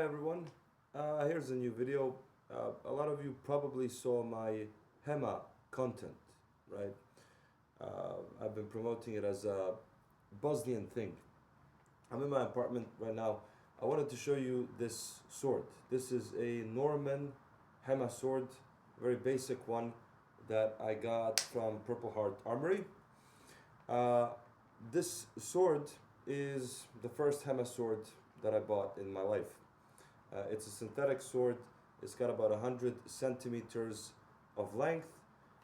everyone, here's a new video. A lot of you probably saw my HEMA content, right? I've been promoting it as a Bosnian thing. I'm in my apartment right now. I wanted to show you this sword. This is a Norman HEMA sword, very basic one that I got from Purpleheart Armoury. This sword is the first HEMA sword that I bought in my life. It's a synthetic sword. It's got about 100 centimeters of length.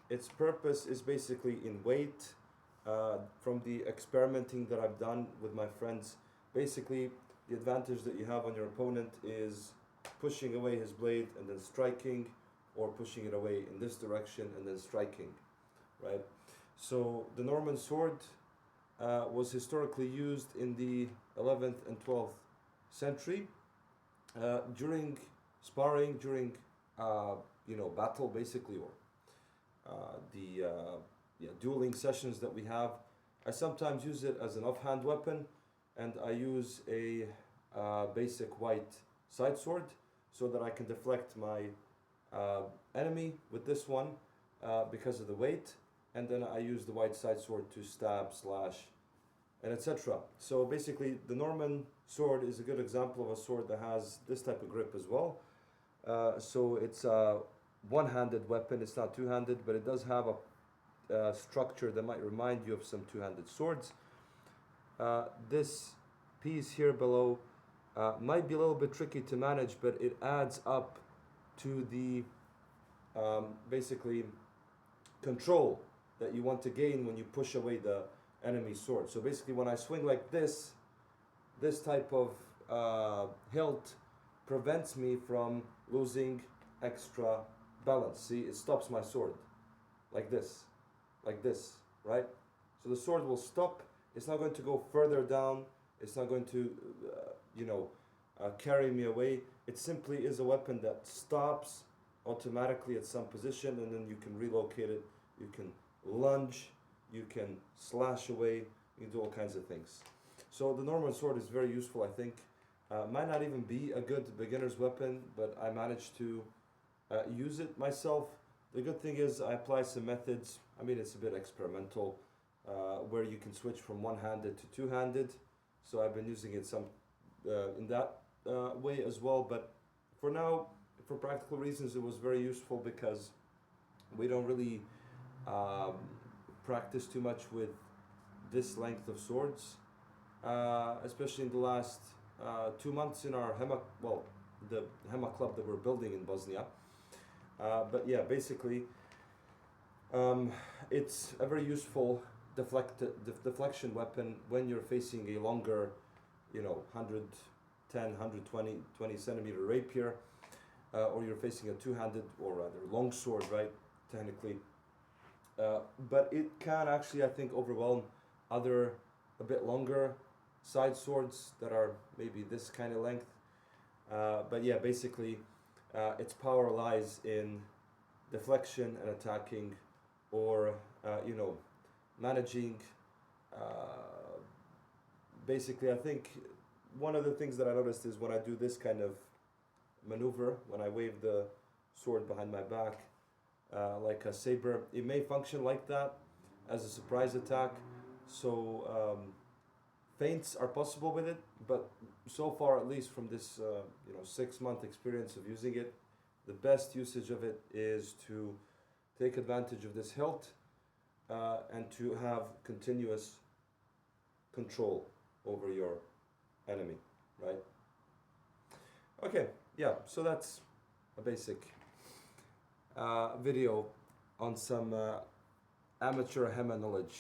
Its purpose is basically in weight. From the experimenting that I've done with my friends, basically the advantage that you have on your opponent is pushing away his blade and then striking, or pushing it away in this direction and then striking, right? So the Norman sword was historically used in the 11th and 12th century during sparring, during battle basically, or dueling sessions that we have. I sometimes use it as an offhand weapon, and I use a basic white side sword so that I can deflect my enemy with this one because of the weight, and then I use the white side sword to stab, slash, and etc. So basically the Norman sword is a good example of a sword that has this type of grip as well. So it's a one-handed weapon. It's not two-handed, but it does have a structure that might remind you of some two-handed swords. This piece here below might be a little bit tricky to manage, but it adds up to the basically control that you want to gain when you push away the enemy sword. So basically when I swing like this type of hilt prevents me from losing extra balance. See, it stops my sword like this, right? So the sword will stop. It's not going to go further down. It's not going to carry me away. It simply is a weapon that stops automatically at some position, and then you can relocate it, you can lunge, you can slash away, you can do all kinds of things. So the Norman sword is very useful, I think. Might not even be a good beginner's weapon, but I managed to use it myself. The good thing is I apply some methods. I mean, it's a bit experimental, where you can switch from one-handed to two-handed. So I've been using it some in that way as well. But for now, for practical reasons, it was very useful because we don't really practice too much with this length of swords, especially in the last 2 months in our HEMA, the HEMA club that we're building in Bosnia. But yeah, basically, it's a very useful deflection weapon when you're facing a longer, 110, 120 centimeter rapier, or you're facing a two-handed, or rather long sword, right, technically. But it can actually, I think, overwhelm other a bit longer side swords that are maybe this kind of length. But yeah, basically, its power lies in deflection and attacking, or managing. Basically, I think one of the things that I noticed is when I do this kind of maneuver, when I wave the sword behind my back like a saber, it may function like that as a surprise attack. So feints are possible with it, but so far, at least from this 6-month experience of using it, the best usage of it is to take advantage of this hilt and to have continuous control over your enemy, right? Okay, yeah, so that's a basic video on some amateur HEMA knowledge.